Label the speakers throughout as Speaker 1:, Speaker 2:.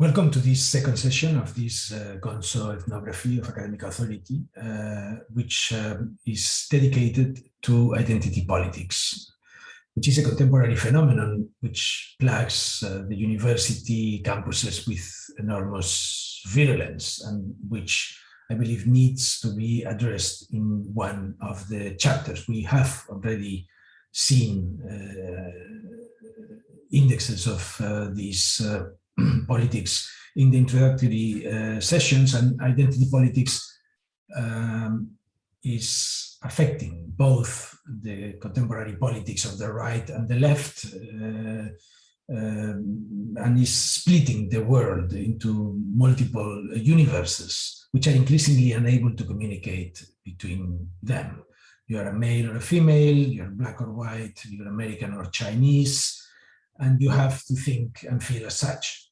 Speaker 1: Welcome to this second session of this Gonzo Ethnography of Academic Authority, which is dedicated to identity politics, which is a contemporary phenomenon which plagues the university campuses with enormous virulence and which I believe needs to be addressed in one of the chapters. We have already seen indexes of these politics in the introductory sessions, and identity politics is affecting both the contemporary politics of the right and the left, and is splitting the world into multiple universes, which are increasingly unable to communicate between them. You're a male or a female, you're black or white, you're American or Chinese, and you have to think and feel as such.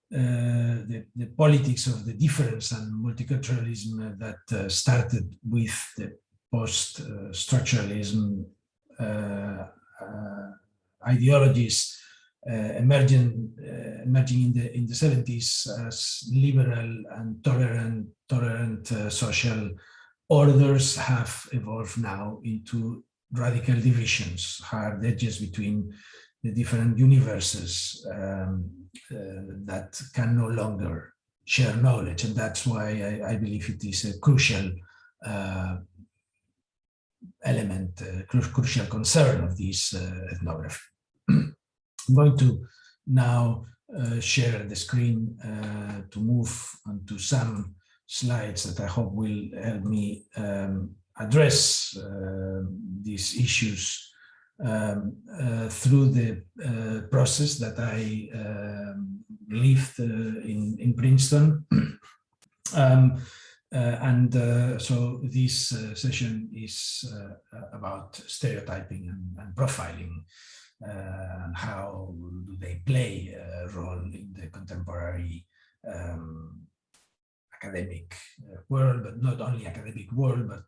Speaker 1: The politics of the difference and multiculturalism that started with the post-structuralism ideologies emerging in the 70s as liberal and tolerant social orders have evolved now into radical divisions, hard edges between the different universes that can no longer share knowledge. And that's why I believe it is a crucial element, crucial concern of this ethnography. I'm going to now share the screen to move on to some slides that I hope will help me address these issues through the process that I lived in Princeton. So this session is about stereotyping and profiling, and how do they play a role in the contemporary academic world, but not only academic world, but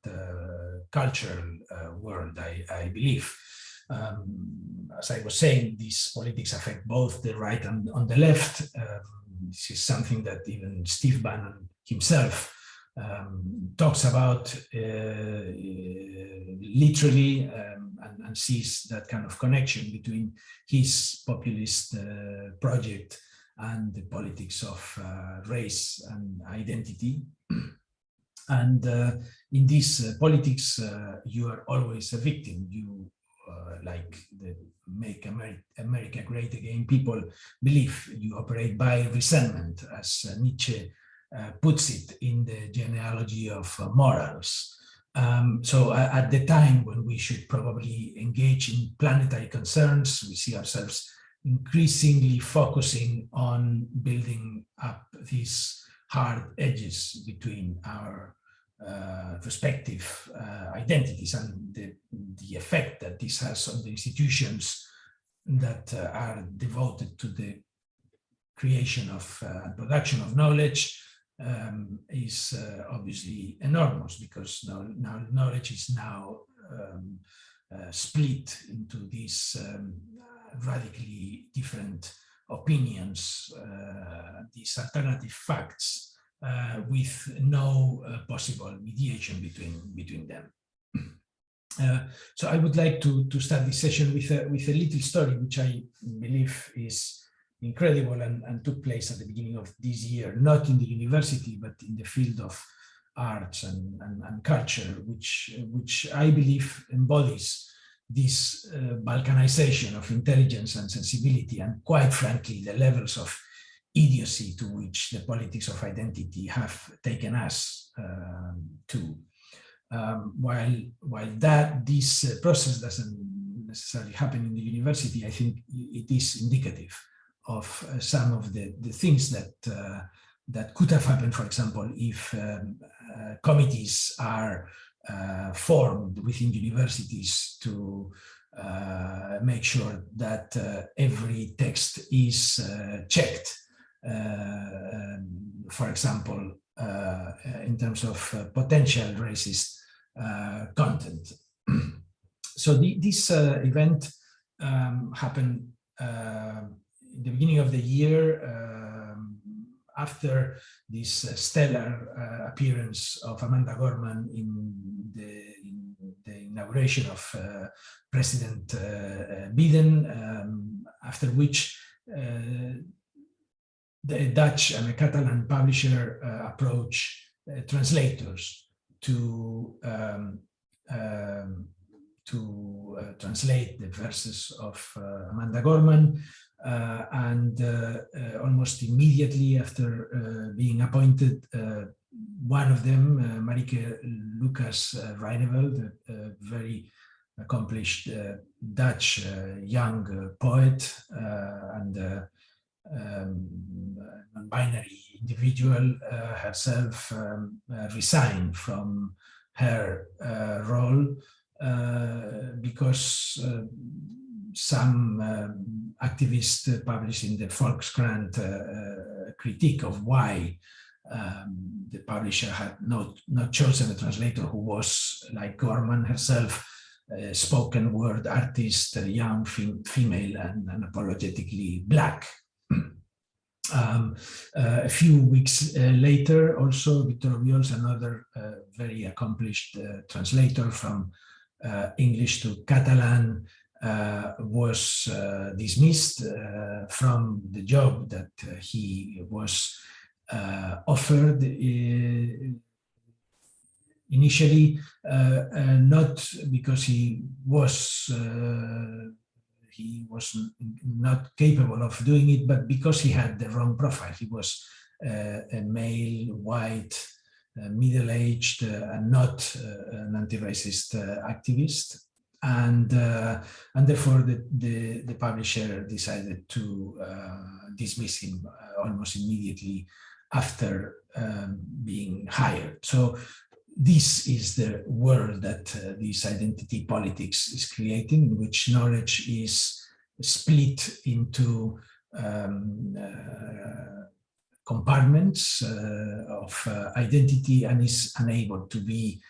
Speaker 1: cultural world, I believe. As I was saying, these politics affect both the right and on the left. This is something that even Steve Bannon himself talks about literally, and sees that kind of connection between his populist project and the politics of race and identity. And in this politics, you are always a victim. You like the Make America Great Again people believe you operate by resentment, as Nietzsche puts it in the genealogy of morals. So at the time when we should probably engage in planetary concerns, we see ourselves increasingly focusing on building up these hard edges between our respective identities, and the effect that this has on the institutions that are devoted to the creation of production of knowledge is obviously enormous, because now knowledge is now split into these radically different opinions, these alternative facts, with no possible mediation between them. So I would like to start this session with a little story, which I believe is incredible and took place at the beginning of this year, not in the university, but in the field of arts and culture, which I believe embodies this balkanization of intelligence and sensibility, and quite frankly, the levels of idiocy to which the politics of identity have taken us to. While this process doesn't necessarily happen in the university, I think it is indicative of some of the things that could have happened, for example, if committees are formed within universities to make sure that every text is checked, for example, in terms of potential racist content. So this event happened in the beginning of the year, after this stellar appearance of Amanda Gorman in the inauguration of President Biden, after which the Dutch and the Catalan publisher approach translators to translate the verses of Amanda Gorman, and almost immediately after being appointed, one of them, Marieke Lucas Reineveld, a very accomplished Dutch young poet and non-binary individual, herself resigned from her role because some activists published in the Volkskrant a critique of why the publisher had not chosen a translator who was, like Gorman herself, a spoken word artist, a young female and unapologetically Black. A few weeks later, also, Victor Obiols, another very accomplished translator from English to Catalan, was dismissed from the job that he was offered initially, not because he was not capable of doing it, but because he had the wrong profile. He was a male, white, middle-aged, and not an anti-racist activist. And therefore the publisher decided to dismiss him almost immediately after being hired. So this is the world that this identity politics is creating, in which knowledge is split into compartments of identity and is unable to be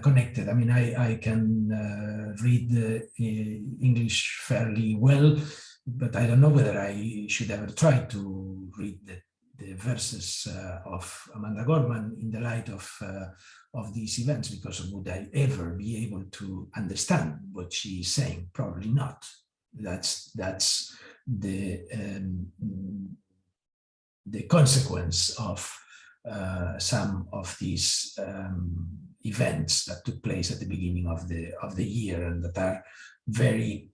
Speaker 1: connected. I mean, I can read English fairly well, but I don't know whether I should ever try to read the verses of Amanda Gorman in the light of these events, because would I ever be able to understand what she is saying? Probably not. That's the consequence of some of these events that took place at the beginning of the year, and that are very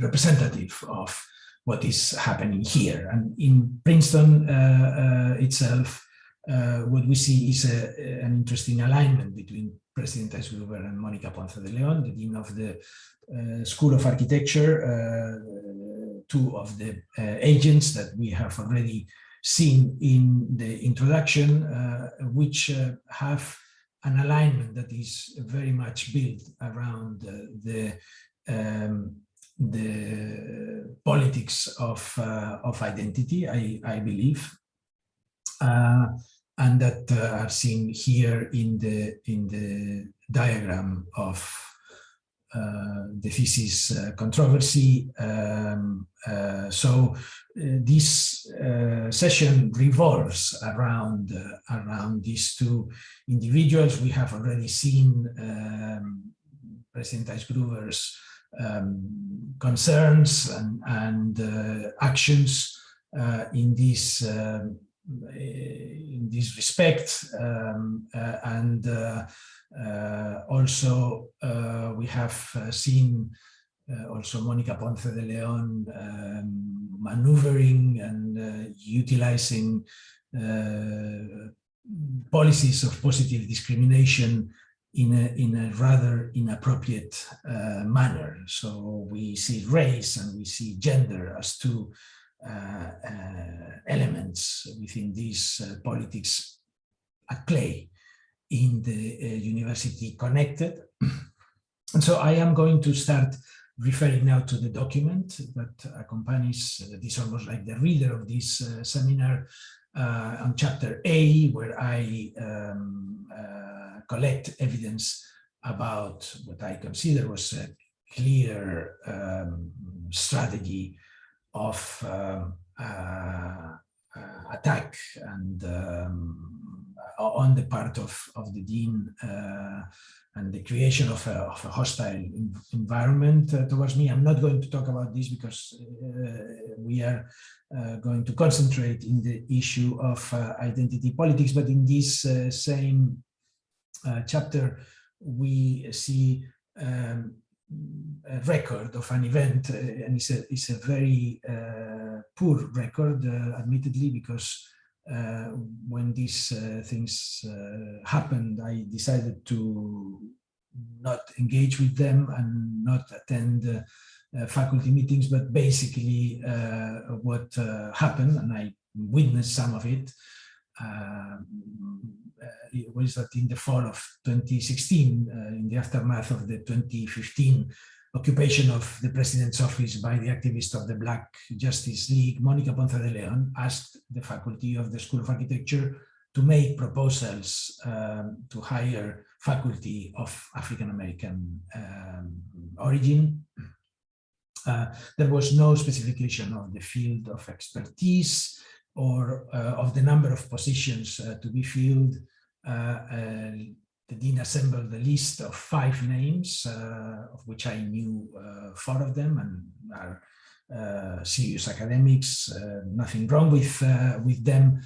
Speaker 1: representative of what is happening here. And in Princeton itself, what we see is an interesting alignment between President Gruber and Mónica Ponce de León, the dean of the School of Architecture, two of the agents that we have already seen in the introduction, which have an alignment that is very much built around the politics of identity, I believe, and that are seen here in the diagram of the thesis controversy. So this session revolves around these two individuals. We have already seen President Gruber's concerns and actions in this respect, and also we have seen also Mónica Ponce de León maneuvering and utilizing policies of positive discrimination in a rather inappropriate manner. So we see race and we see gender as two elements within this politics at play in the university connected. And so I am going to start referring now to the document that accompanies this, almost like the reader of this seminar, on chapter A, where I collect evidence about what I consider was a clear strategy of attack and on the part of the dean and the creation of a hostile environment towards me. I'm not going to talk about this because we are going to concentrate in the issue of identity politics, but in this same chapter, we see a record of an event, and it's a very poor record, admittedly, because when these things happened, I decided to not engage with them and not attend faculty meetings, but basically what happened, and I witnessed some of it, it was that in the fall of 2016, in the aftermath of the 2015 occupation of the president's office by the activists of the Black Justice League, Mónica Ponce de León asked the faculty of the School of Architecture to make proposals to hire faculty of African-American origin. There was no specification of the field of expertise or of the number of positions to be filled. The dean assembled a list of 5 names, of which I knew 4 of them, and are serious academics. Nothing wrong with them.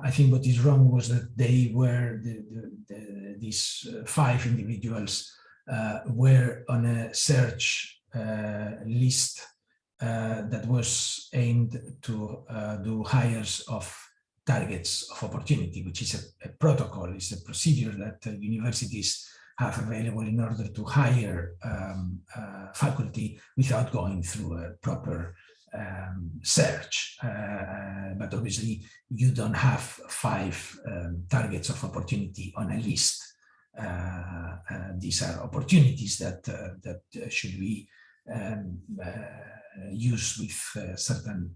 Speaker 1: I think what is wrong was that they were these 5 individuals were on a search list that was aimed to do hires of targets of opportunity, which is a protocol, is a procedure that universities have available in order to hire faculty without going through a proper search. But obviously, you don't have 5 targets of opportunity on a list. These are opportunities that should be used with certain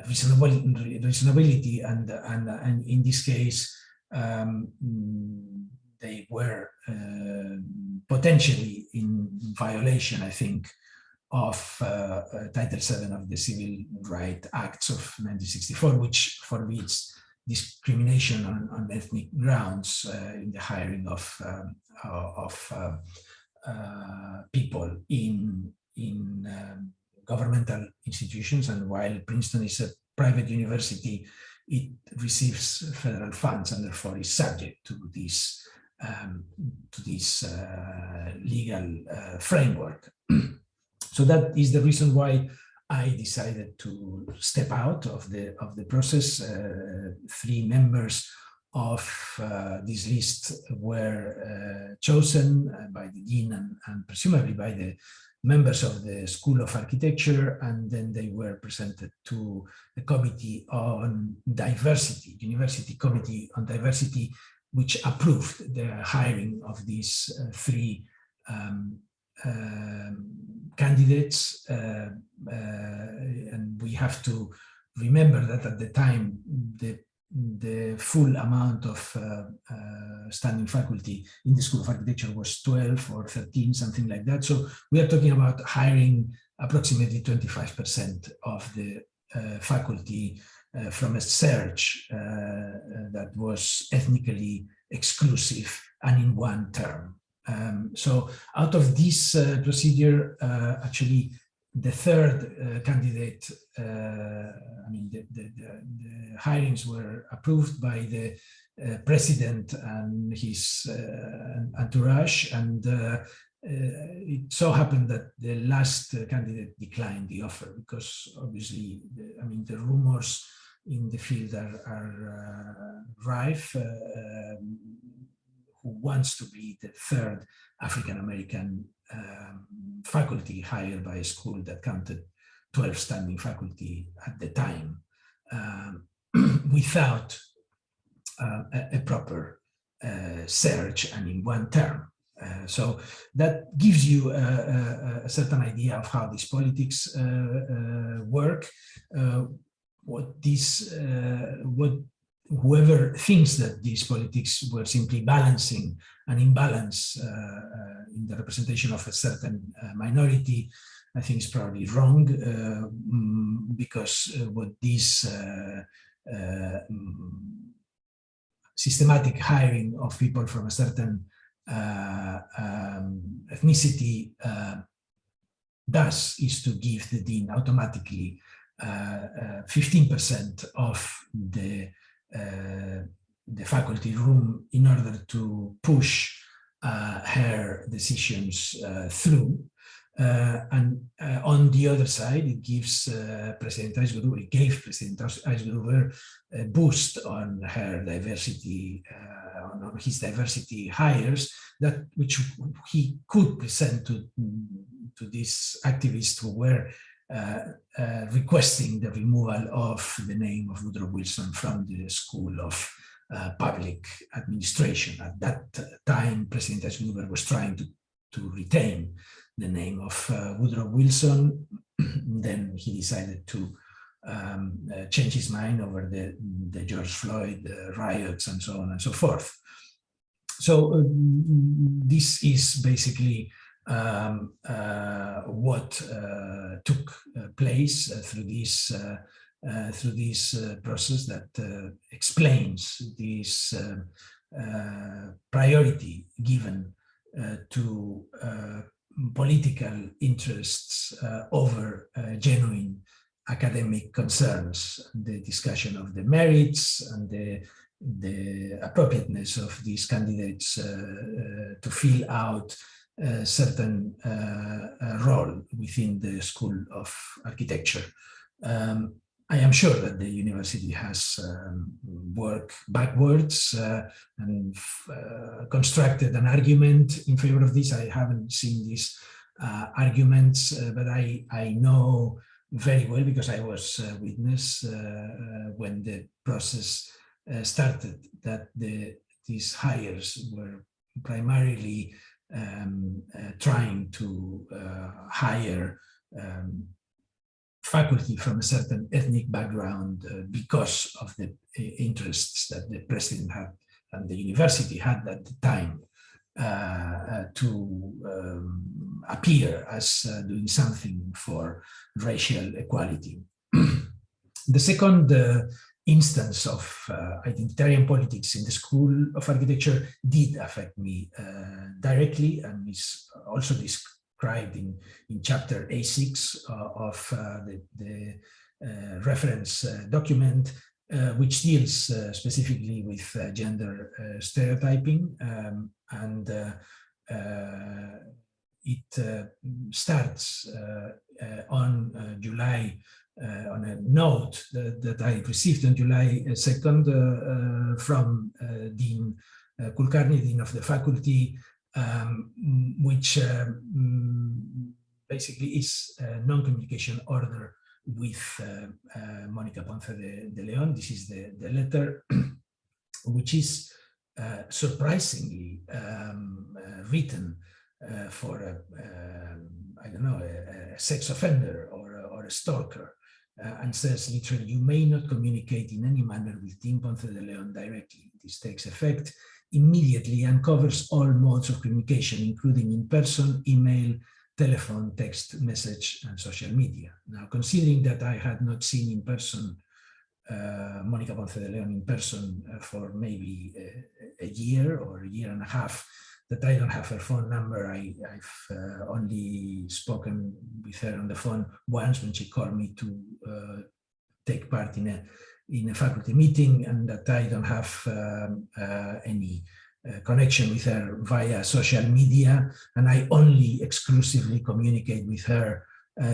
Speaker 1: reasonability, and in this case, they were potentially in violation, I think, of Title VII of the Civil Rights Acts of 1964, which forbids discrimination on ethnic grounds in the hiring of people in governmental institutions. And while Princeton is a private university, it receives federal funds and therefore is subject to this legal framework. So that is the reason why I decided to step out of the process. 3 members of this list were chosen by the dean and presumably by the members of the School of Architecture, and then they were presented to the Committee on Diversity, University Committee on Diversity, which approved the hiring of these 3 candidates. And we have to remember that at the time, the full amount of standing faculty in the School of Architecture was 12 or 13, something like that. So we are talking about hiring approximately 25% of the faculty from a search that was ethnically exclusive and in one term. So out of this procedure, actually, the 3rd candidate, I mean, the hirings were approved by the president and his entourage, and it so happened that the last candidate declined the offer because obviously, I mean, the rumors in the field are rife. Who wants to be the 3rd African-American faculty hired by a school that counted 12 standing faculty at the time, without a proper search and in one term. So that gives you a certain idea of how these politics work. Whoever thinks that these politics were simply balancing an imbalance in the representation of a certain minority, I think is probably wrong, because what these systematic hiring of people from a certain ethnicity does is to give the dean automatically 15% of the faculty room in order to push her decisions through. And on the other side, it gives President Aizguru, it gave President Aizguru a boost on her diversity, on his diversity hires, that which he could present to these activists who were requesting the removal of the name of Woodrow Wilson from the School of Public Administration. At that time, President Aizguru was trying to retain the name of Woodrow Wilson. Then he decided to change his mind over the George Floyd riots and so on and so forth. So this is basically what took place through this process that explains this priority given to political interests over genuine academic concerns, the discussion of the merits and the appropriateness of these candidates to fill out a certain role within the School of Architecture. I am sure that the university has worked backwards and constructed an argument in favor of this. I haven't seen these arguments, but I know very well, because I was a witness when the process started, that these hires were primarily trying to hire faculty from a certain ethnic background because of the interests that the president had and the university had at the time to appear as doing something for racial equality. The second instance of identitarian politics in the School of Architecture did affect me directly, and is also described in chapter A6 of the reference document, which deals specifically with gender stereotyping, and it starts on July, on a note that I received on July 2nd from Dean Kulkarni, Dean of the faculty, which basically is a non-communication order with Mónica Ponce de León. This is the letter, which is surprisingly written for I don't know, a sex offender or a stalker, and says literally, "You may not communicate in any manner with Dean Ponce de León directly. This takes effect immediately and covers all modes of communication, including in person, email, telephone, text message, and social media." Now, considering that I had not seen in person Mónica Ponce de León in person for maybe a year or a year and a half, that I don't have her phone number. I've only spoken with her on the phone once when she called me to take part in a faculty meeting, and that I don't have any connection with her via social media, and I only exclusively communicate with her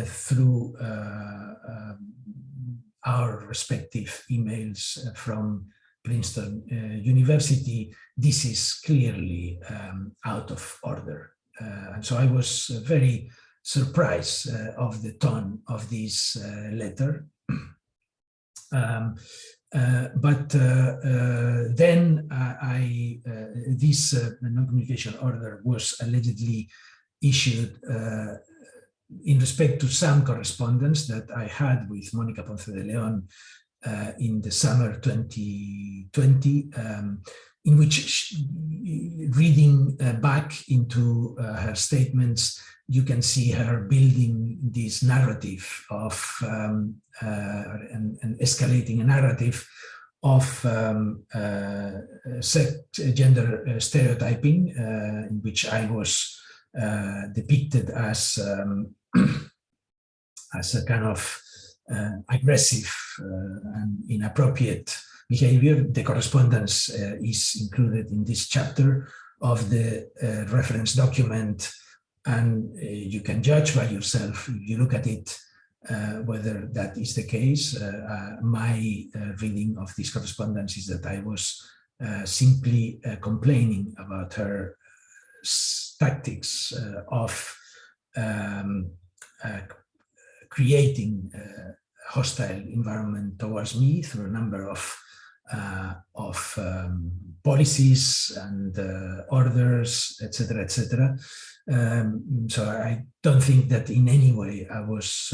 Speaker 1: through our respective emails from Princeton University. This is clearly out of order. And so I was very surprised of the tone of this letter. But then this non-communication order was allegedly issued in respect to some correspondence that I had with Mónica Ponce de León in the summer 2020, in which reading back into her statements, you can see her building this narrative of and escalating a narrative of gender stereotyping, in which I was depicted as a kind of aggressive and inappropriate behavior. The correspondence is included in this chapter of the reference document, and you can judge by yourself, if you look at it, whether that is the case. My reading of this correspondence is that I was simply complaining about her tactics of creating a hostile environment towards me through a number of policies and orders, etc., etc. So I don't think that in any way I was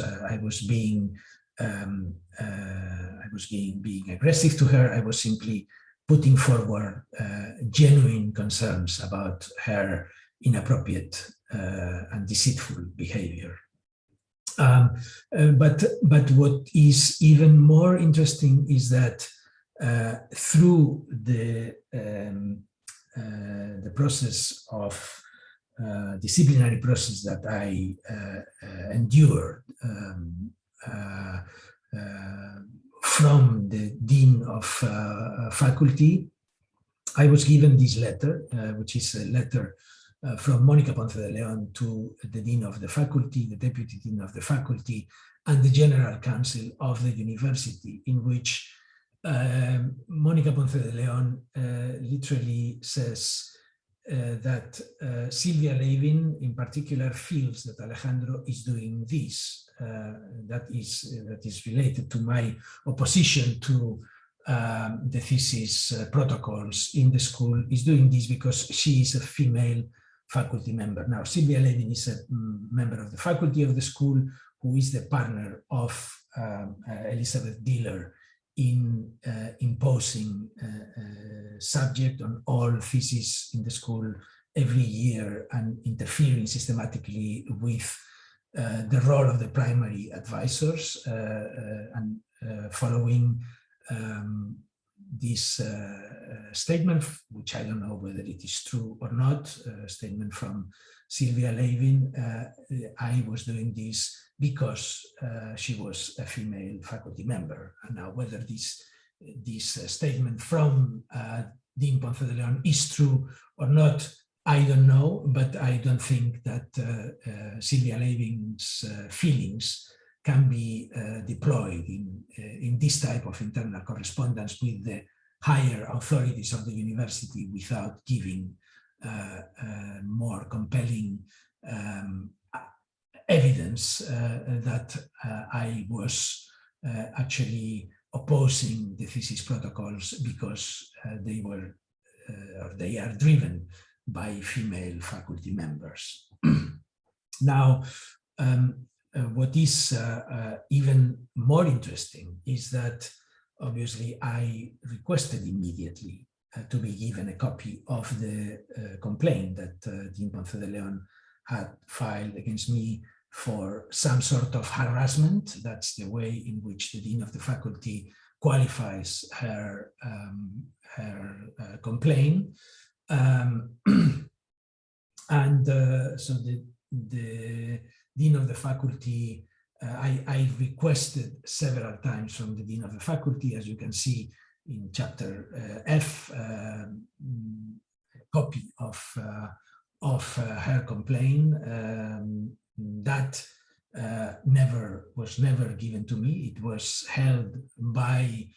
Speaker 1: being aggressive to her. I was simply putting forward genuine concerns about her inappropriate and deceitful behavior. But what is even more interesting is that through the process of disciplinary process that I endured from the dean of faculty, I was given this letter, which is a letter from Mónica Ponce de León to the dean of the faculty, the deputy dean of the faculty, and the general council of the university, in which Mónica Ponce de León literally says that Silvia Levin in particular feels that Alejandro is doing this. That is related to my opposition to the thesis protocols in the school, is doing this because she is a female faculty member. Now, Silvia Levin is a member of the faculty of the school, who is the partner of Elizabeth Diller in imposing subject on all theses in the school every year and interfering systematically with the role of the primary advisors, and following this statement, which I don't know whether it is true or not, statement from Silvia Levin, I was doing this because she was a female faculty member. And now whether this statement from Dean Ponce de León is true or not, I don't know, but I don't think that Silvia Levin's feelings can be deployed in this type of internal correspondence with the higher authorities of the university without giving more compelling evidence that I was actually opposing the thesis protocols because they were or they are driven by female faculty members. Now, what is even more interesting is that obviously I requested immediately to be given a copy of the complaint that Dean Ponce de León had filed against me for some sort of harassment. That's the way in which the Dean of the faculty qualifies her complaint. So the Dean of the faculty, I requested several times from the Dean of the faculty, as you can see in chapter F, a copy of her complaint. That was never given to me. It was held by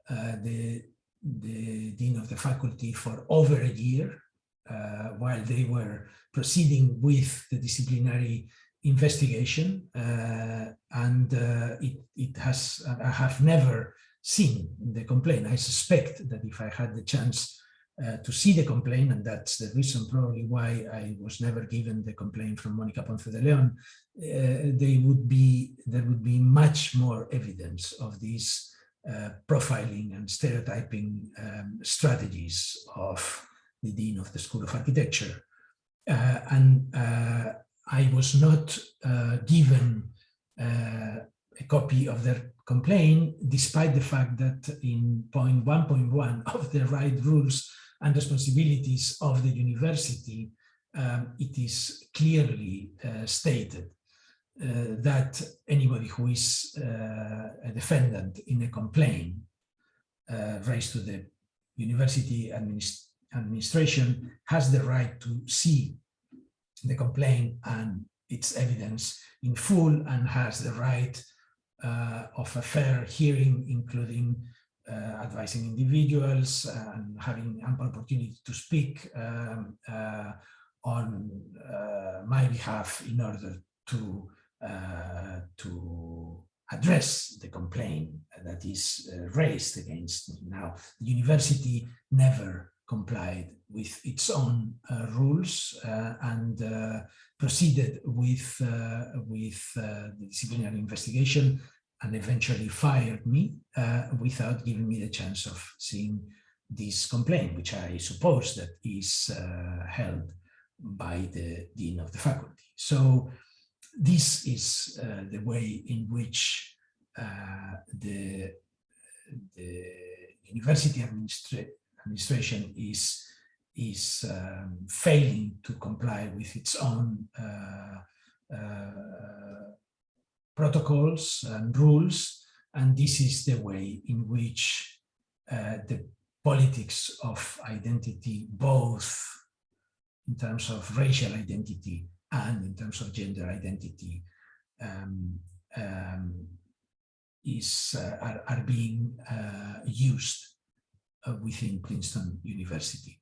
Speaker 1: the Dean of the faculty for over a year while they were proceeding with the disciplinary investigation, and I have never seen the complaint. I suspect that if I had the chance to see the complaint, and that's the reason probably why I was never given the complaint from Mónica Ponce de León, there would be much more evidence of this profiling and stereotyping strategies of the Dean of the School of Architecture. I was not given a copy of their complaint, despite the fact that in point 1.1 of the right rules and responsibilities of the university, it is clearly stated that anybody who is a defendant in a complaint raised to the university administration has the right to see the complaint and its evidence in full, and has the right of a fair hearing, including advising individuals and having ample opportunity to speak on my behalf in order to address the complaint that is raised against me. Now, the university never complied with its own rules and proceeded with the disciplinary investigation and eventually fired me without giving me the chance of seeing this complaint, which I suppose that is held by the dean of the faculty. So this is the way in which the university administration is failing to comply with its own protocols and rules, and this is the way in which the politics of identity, both in terms of racial identity and in terms of gender identity, are being used within Princeton University.